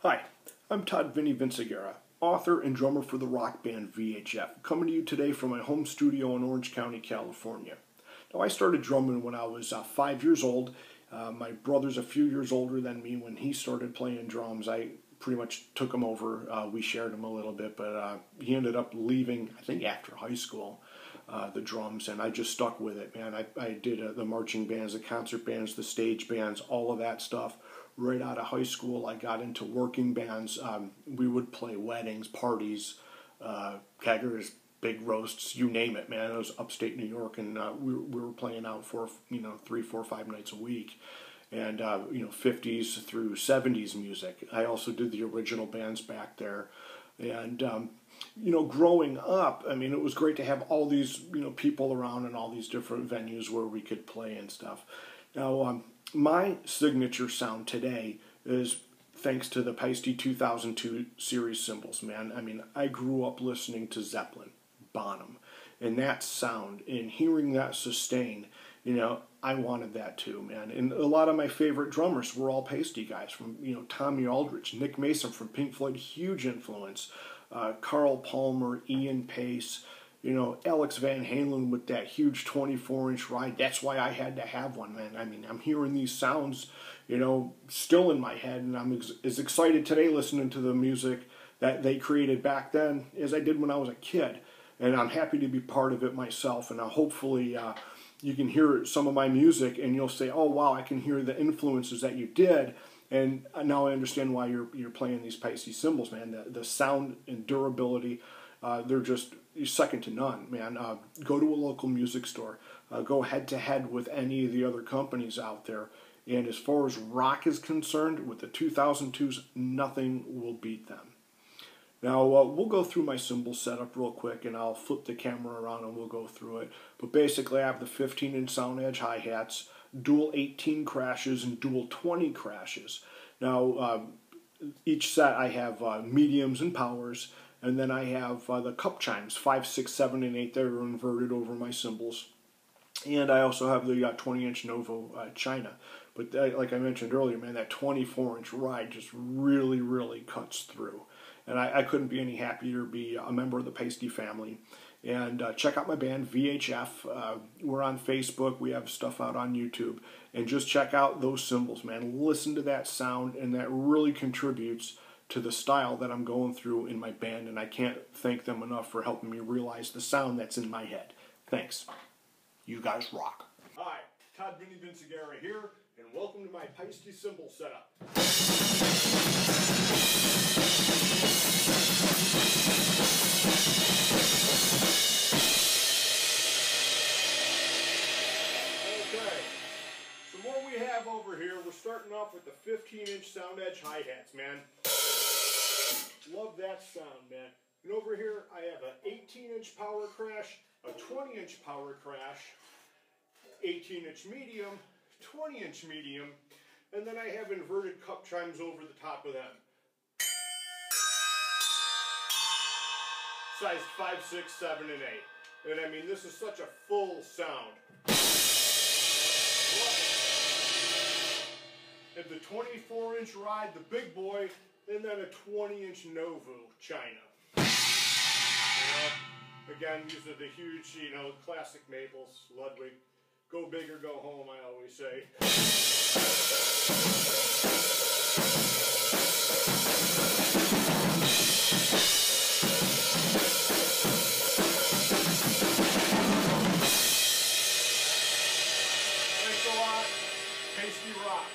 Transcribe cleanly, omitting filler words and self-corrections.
Hi, I'm Todd Vinny Vinciguerra, author and drummer for the rock band VHF, coming to you today from my home studio in Orange County, California. Now, I started drumming when I was 5 years old. My brother's a few years older than me. When he started playing drums, I pretty much took him over. We shared him a little bit, but he ended up leaving, I think, after high school, the drums, and I just stuck with it, man. I did the marching bands, the concert bands, the stage bands, all of that stuff. Right out of high school, I got into working bands. We would play weddings, parties, keggers, big roasts, you name it, man. It was upstate New York, and we were playing out for 3, 4, 5 nights a week, and 50s through 70s music. I also did the original bands back there, and growing up, I mean, it was great to have all these people around and all these different venues where we could play and stuff. Now, my signature sound today is thanks to the Paiste 2002 series cymbals, man. I mean, I grew up listening to Zeppelin, Bonham, and that sound, and hearing that sustain, I wanted that too, man. And a lot of my favorite drummers were all Paiste guys, from, Tommy Aldridge, Nick Mason from Pink Floyd, huge influence, Carl Palmer, Ian Pace, Alex Van Halen with that huge 24-inch ride. That's why I had to have one, man. I mean, I'm hearing these sounds, still in my head, and I'm as excited today listening to the music that they created back then as I did when I was a kid. And I'm happy to be part of it myself, and hopefully you can hear some of my music and you'll say, oh, wow, I can hear the influences that you did. And now I understand why you're playing these Paiste cymbals, man. The sound and durability, they're just second to none, man. Go to a local music store. Go head-to-head with any of the other companies out there. And as far as rock is concerned, with the 2002s, nothing will beat them. Now, we'll go through my cymbal setup real quick, and I'll flip the camera around and we'll go through it. But basically, I have the 15-inch sound edge hi-hats, dual 18 crashes, and dual 20 crashes. Now, each set I have mediums and powers, and then I have the cup chimes, 5, 6, 7, and 8 that are inverted over my cymbals. And I also have the 20-inch Novo China. But like I mentioned earlier, man, that 24-inch ride just really, really cuts through. And I couldn't be any happier to be a member of the Paiste family. And check out my band, VHF. We're on Facebook. We have stuff out on YouTube. And just check out those cymbals, man. Listen to that sound, and that really contributes to the style that I'm going through in my band. And I can't thank them enough for helping me realize the sound that's in my head. Thanks. You guys rock. Hi, Todd Vinny Vinciguerra here, and welcome to my Paiste cymbal setup. Okay, so what we have over here, we're starting off with the 15-inch sound edge hi-hats, man. Love that sound, man. And over here, I have an 18-inch power crash, a 20-inch power crash, 18-inch medium, 20-inch medium, and then I have inverted cup chimes over the top of them. Sized 5, 6, 7, and 8. And I mean, this is such a full sound. And the 24-inch ride, the big boy, and then a 20-inch Novo China. Again, these are the huge, classic Maples, Ludwig. Go big or go home, I always say. Thanks a lot. Paiste rock.